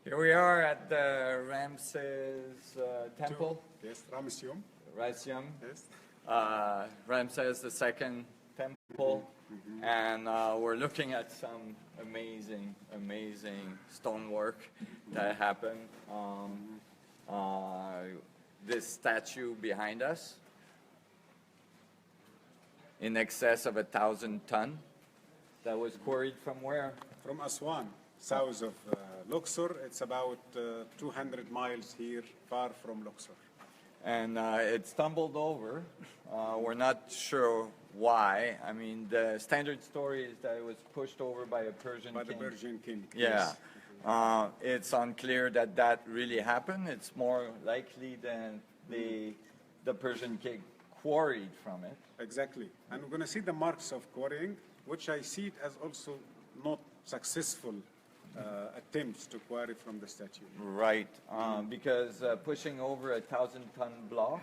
Here we are at the Ramses temple. Yes, Ramesseum. Ramesseum. Yes. Ramses the second temple, and we're looking at some amazing stonework that happened. This statue behind us, in excess of 1,000 tons, that was quarried from where? From Aswan, south of Luxor. It's about 200 miles here, far from Luxor. And it stumbled over. We're not sure why. I mean, the standard story is that it was pushed over by a Persian king. By the Persian king. Yeah. Yes. It's unclear that that really happened. It's more likely than the Persian king quarried from it. Exactly. And we're going to see the marks of quarrying, which I see it as also not successful attempts to quarry from the statue. Right. Because pushing over 1,000-ton block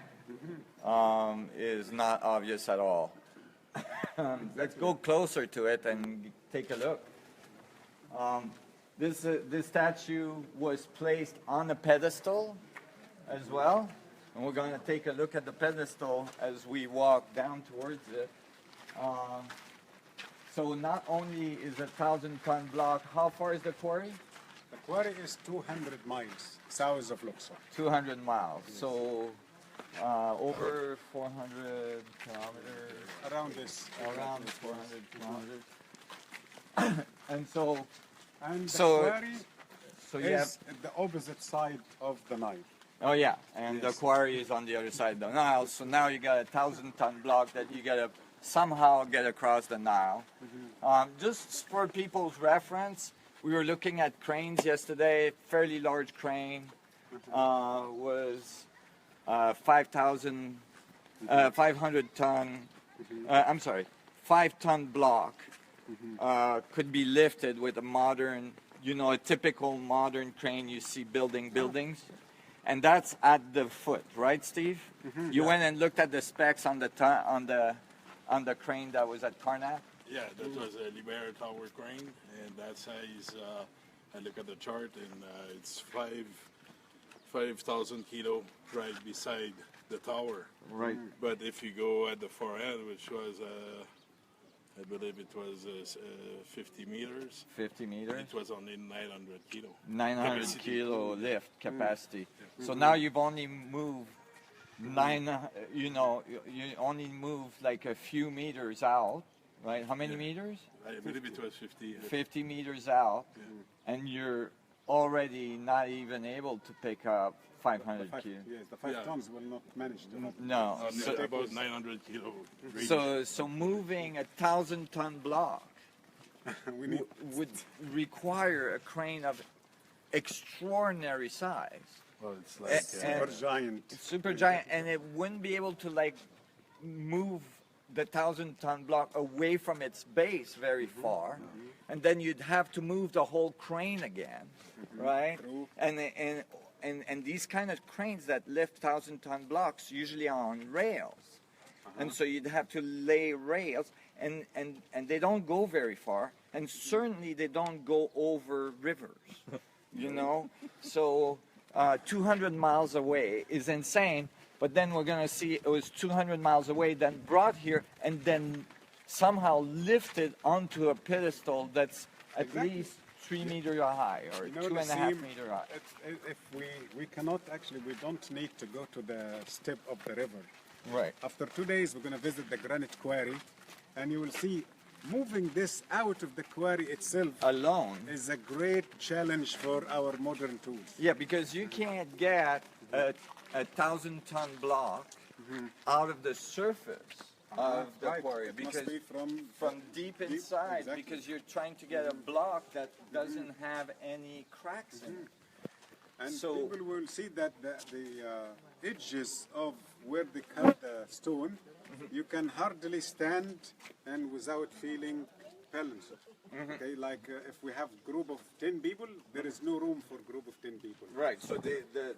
is not obvious at all. Let's go closer to it and take a look. This statue was placed on a pedestal as well, and we're going to take a look at the pedestal as we walk down towards it. So not only is a 1,000-ton block, how far is the quarry? The quarry is 200 miles south of Luxor. 200 miles. Yes. So over 400 kilometers. Around this. Around 400 kilometers. And so. And the quarry is at the opposite side of the Nile. Oh yeah, and yes. The quarry is on the other side of the Nile. So now you got a 1,000-ton block that you gotta somehow get across the Nile. Just for people's reference, we were looking at cranes yesterday. Fairly large crane was 500 ton. I'm sorry, 5-ton block. Could be lifted with a modern, a typical modern crane you see building buildings. And that's at the foot, right, Steve? You went and looked at the specs on the crane that was at Karnak? Yeah, that was a Libera Tower crane, and that size, I look at the chart, and it's 5,000 kilo right beside the tower. Right. But if you go at the far end, which was I believe it was 50 meters. 50 meters? It was only 900 kilo. 900 capacity. Kilo lift capacity. So now you've only moved you only moved like a few meters out, right? How many meters? I believe it was 50. 50 meters out, and you're already not even able to pick up 500 kilos. Yes, the 5 tons will not manage to. No. So about 900 kilo. So moving a 1,000-ton block would require a crane of extraordinary size. Well, it's like super giant, and it wouldn't be able to move the 1,000-ton block away from its base very far, and then you'd have to move the whole crane again, right? And these kind of cranes that lift 1,000-ton blocks usually are on rails, and so you'd have to lay rails, and they don't go very far, and certainly they don't go over rivers, So 200 miles away is insane. But then we're going to see it was 200 miles away, then brought here, and then somehow lifted onto a pedestal that's at least 3 meters high, or 2.5 meters high. If we cannot actually, we don't need to go to the step of the river. Right. After 2 days, we're going to visit the granite quarry, and you will see moving this out of the quarry itself alone is a great challenge for our modern tools. Yeah, because you can't get a 1,000-ton block out of the surface of the quarry, because from deep inside, exactly. Because you're trying to get a block that doesn't have any cracks in it. And so people will see that the edges of where they cut the stone, you can hardly stand and without feeling balance. Okay, like if we have group of 10 people, there is no room for group of 10 people. Right. So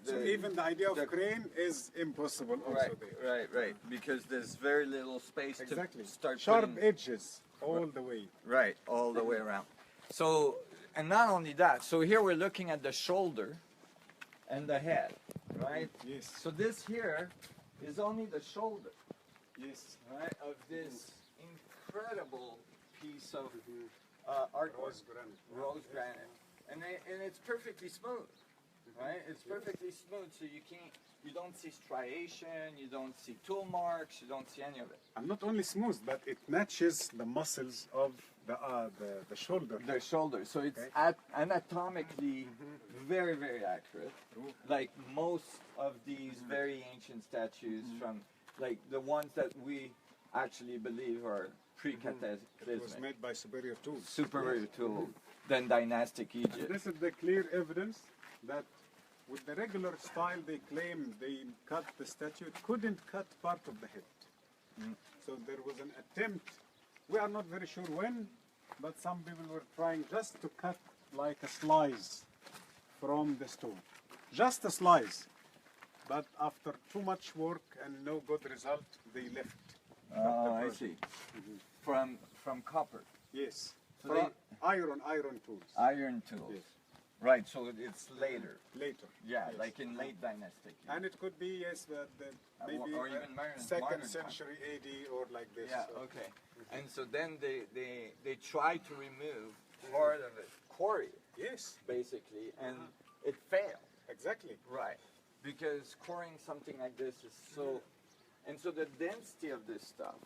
so even the idea of crane is impossible. Also right. Because there's very little space to start sharp edges all the way. Right, all the way around. So and not only that, so here we're looking at the shoulder and the head, right? Yes. So this here is only the shoulder, Yes. right, of this incredible piece of artwork, rose granite, and it's perfectly smooth, right? It's perfectly smooth, so you don't see striation, you don't see tool marks, you don't see any of it. And not only smooth, but it matches the muscles of the shoulder. The shoulder, so it's anatomically very, very accurate, like most of these very ancient statues from, like the ones that we actually believe are pre-cataclysmic. It was made by superior tools. Superior tool than dynastic And Egypt. this is the clear evidence that with the regular style they claim they cut the statue, it couldn't cut part of the head. So there was an attempt, we are not very sure when, but some people were trying just to cut like a slice from the stone. Just a slice. But after too much work and no good result, they left. Oh, I see. From copper. Yes. So From iron tools. Iron tools. Yes. Right, so it's later. Later. Yeah, Yes. like in late dynastic. And it could be, yes, maybe or even modern second time. century AD or like this. Yeah, So- okay. And so then they try to remove part of it, quarry it, Yes, basically, and it failed. exactly. Right. Because quarrying something like this is so, and so the density of this stuff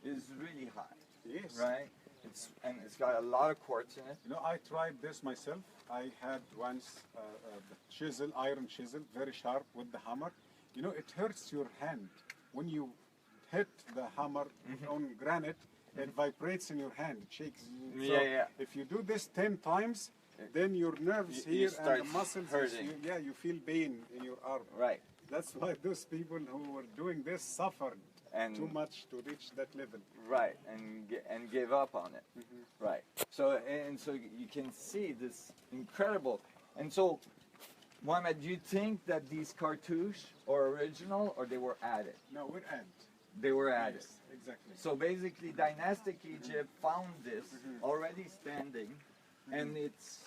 is really high, Yes. right? It's got a lot of quartz in it. You know, I tried this myself. I had once the chisel, iron chisel, very sharp with the hammer. You know, it hurts your hand when you hit the hammer on granite. It vibrates in your hand. It shakes. So Yeah. if you do this 10 times, then your nerves You here start and the muscles, hurting. you feel pain in your arm. Right. That's why those people who were doing this suffered And too much to reach that level. right, and give up on it. Right. So you can see this incredible. And so, Mohamed, do you think that these cartouches are original or they were added? No, we're at. They were added. Yes, exactly. So basically, dynastic Egypt found this already standing, and it's,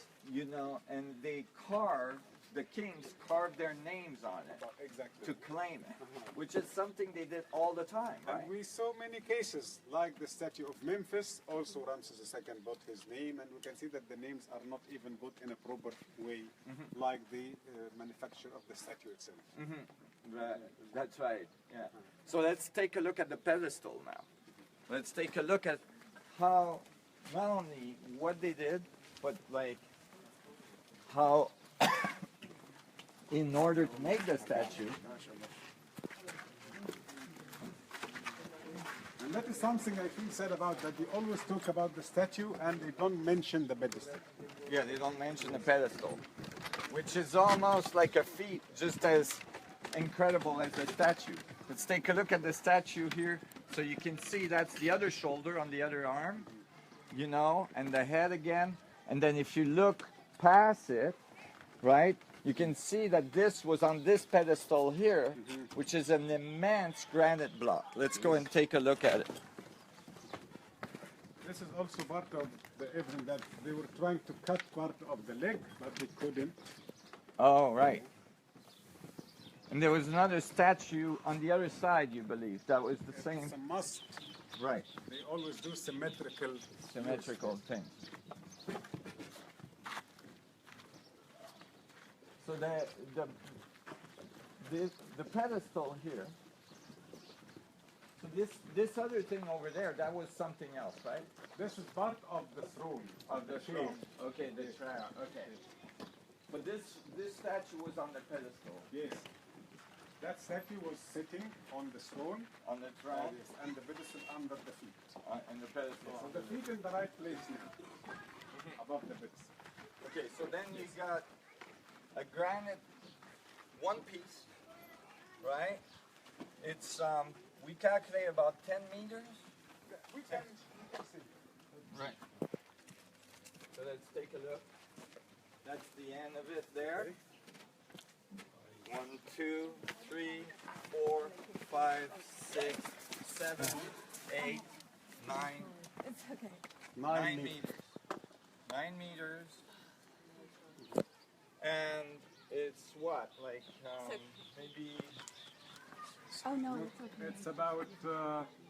and the kings carved their names on it Exactly. to claim it, which is something they did all the time, right? And we saw many cases, like the statue of Memphis, also Ramses II put his name, and we can see that the names are not even put in a proper way, like the manufacture of the statue itself. Right. That's right. Yeah. So let's take a look at the pedestal now. Let's take a look at how, not only what they did, but like how, in order to make the statue, And that is something I feel sad about, that they always talk about the statue and they don't mention the pedestal. yeah, they don't mention the pedestal, which is almost like a feat, just as incredible as the statue. Let's take a look at the statue here, so you can see that's the other shoulder on the other arm, and the head again. And then if you look past it, right, you can see that this was on this pedestal here, which is an immense granite block. Let's go and take a look at it. This is also part of the evidence that they were trying to cut part of the leg, but they couldn't. Oh, right. And there was another statue on the other side, you believe, that was the same. It's a must. Right. They always do symmetrical. Thing. So the pedestal here. So this other thing over there, that was something else, right? This is part of the throne. Of the throne. Okay, the throne. Okay. But this statue was on the pedestal. Yes. That statue was sitting on the throne, On the throne. yes, and the pedestal under the feet. And the pedestal. So the feet in the right place now, above the pedestal. Okay, so then you got a granite one piece, right? It's we calculate about 10 meters. We can see. Right. So let's take a look. That's the end of it there. 1, 2, 3, 4, 5, 6, 7, 8, 9. It's okay. 9 meters. meters. 9 meters maybe Oh no, it's okay. It's about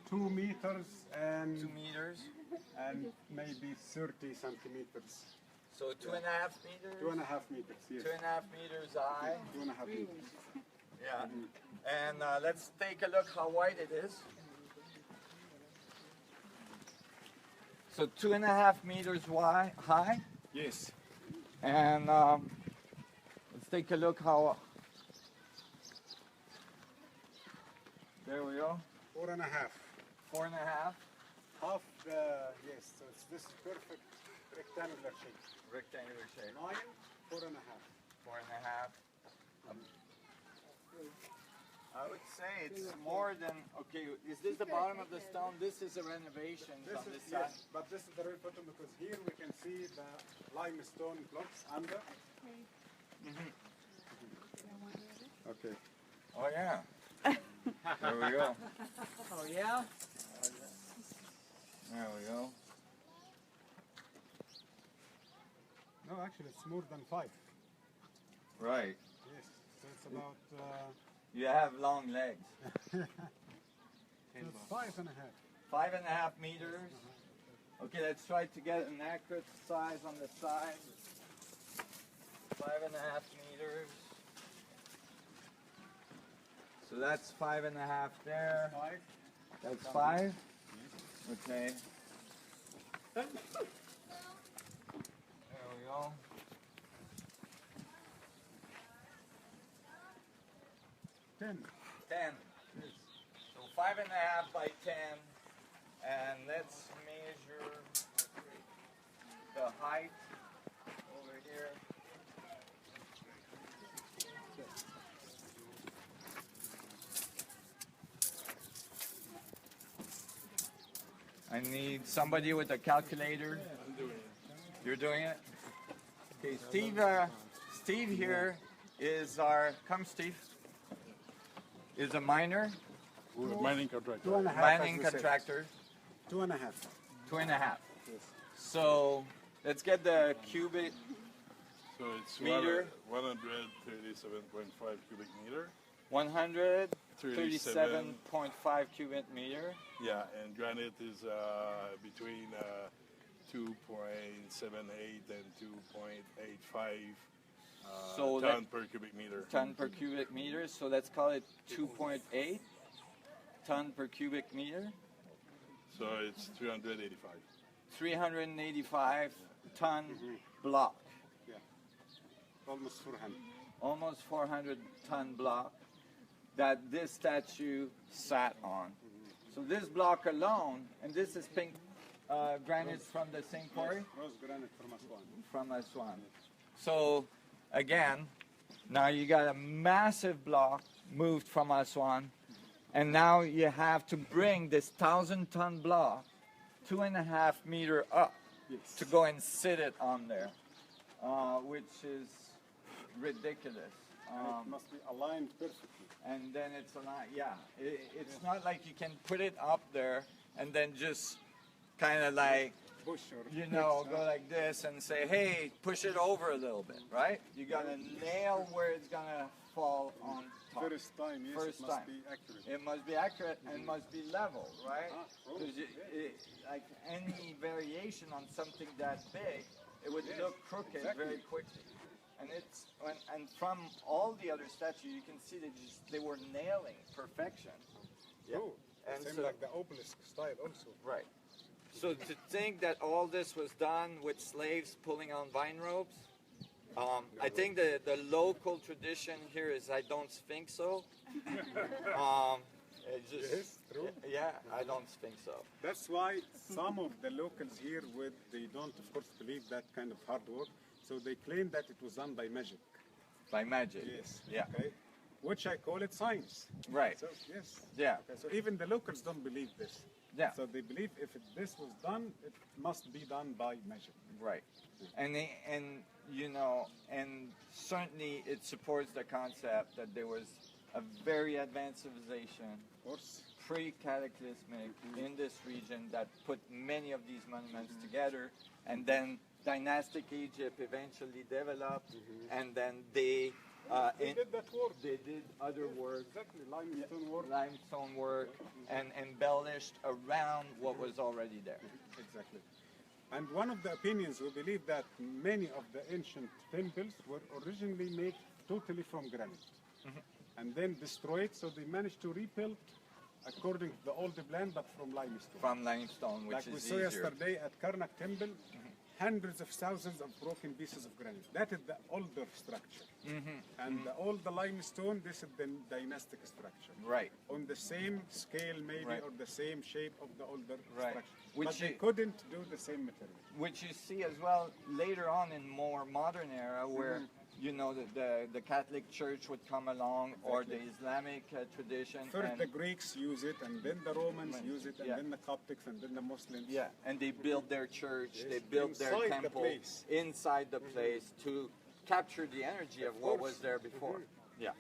2 meters 2 meters. and maybe 30 centimeters. So 2.5 meters. 2.5 meters, yes. 2.5 meters high. 2.5 meters. Yeah. And let's take a look how wide it is. So 2.5 meters wide, high. Yes. And let's take a look how. There we go. 4.5. 4.5. Half, yes, so it's this perfect rectangular shape. Rectangular shape. 9, 4.5. 4.5. I would say it's more than, okay, is this the bottom of the stone? This is a renovation This on is, this side. yes, but this is the real bottom because here we can see the limestone blocks under. Okay. Oh yeah. There we go. Oh yeah? There we go. No, actually it's more than 5. Right. Yes, so it's about You have long legs. so it's 5.5. 5.5 meters. Okay, let's try to get an accurate size on the side. 5.5 meters. So that's 5.5 there. 5. That's 5. Okay. There we go. 10. 10. So 5.5 by 10. And let's measure the height over here. I need somebody with a calculator. You're doing it? Okay, Steve here is our, come Steve, is a miner, Mining contractor. 2.5. mining contractor, 2.5. 2.5. Yes. So let's get the cubic, So it's Meter. 137.5 cubic meter. 137.5 cubic meter. Yeah, and granite is between 2.78 and 2.85 So ton per cubic meter. Ton per cubic meter. So let's call it 2.8 ton per cubic meter. So it's 385. 385 ton block. Yeah. Almost 400. Almost 400 ton block that this statue sat on. So this block alone, and this is pink granite from the same quarry? Rose granite from Aswan. From Aswan. So again, now you got a massive block moved from Aswan, and now you have to bring this 1,000-ton block 2.5 meter up Yes. to go and sit it on there, which is ridiculous. And it must be aligned perfectly. And then it's a lot, yeah. It's not like you can put it up there and then just kind of like, Bush or you know, go like this and say, hey, push it over a little bit, right? You got to nail where it's going to fall on top. First time, yes, First it must time. be accurate. It must be accurate and must be level, right? Oh, Because like any variation on something that big, it would look crooked exactly. very quickly. And it's and from all the other statues, you can see they were nailing perfection. Yeah. Oh, And same so- like the obelisk style also. Right. So to think that all this was done with slaves pulling on vine ropes, I think the local tradition here is I don't think so. It's just, Yes, true. Yeah, I don't think so. That's why some of the locals here they don't of course believe that kind of hard work. So they claim that it was done by magic. By magic. Yes. Yeah. Okay. Which I call it science. Right. So yes. Yeah. Okay, so even the locals don't believe this. Yeah. So they believe if this was done, it must be done by magic. Right. And you know, and certainly it supports the concept that there was a very advanced civilization, Of course. pre-cataclysmic, in this region that put many of these monuments together, and then dynastic Egypt eventually developed, and then they did that work. They did other work, Exactly, limestone work, and embellished around what was already there. Exactly. And one of the opinions, we believe that many of the ancient temples were originally made totally from granite and then destroyed, so they managed to rebuild according to the old plan, but from limestone. From limestone, which Like we is saw easier. yesterday at Karnak Temple, hundreds of thousands of broken pieces of granite. That is the older structure. And all the limestone, this is the dynastic structure. Right. On the same scale maybe, Right. or the same shape of the older Right. structure. Which But they you- couldn't do the same material. Which you see as well later on in more modern era, where you know the Catholic Church would come along, or the Islamic tradition. First and, the Greeks use it, and then the Romans use it, and Yeah. then the Coptics, and then the Muslims. yeah, and they built their church, they built their Inside the temple place. inside the place to capture the energy of what course. was there before. Yeah.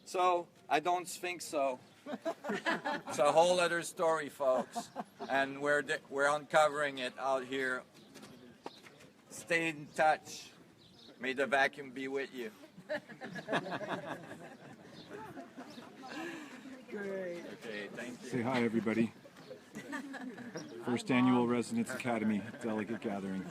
So I don't think so. It's a whole other story, folks, and we're uncovering it out here. Stay in touch. May the vacuum be with you. Great. Okay, thank you. Say hi, everybody. First annual Resonance Academy Delegate Gathering.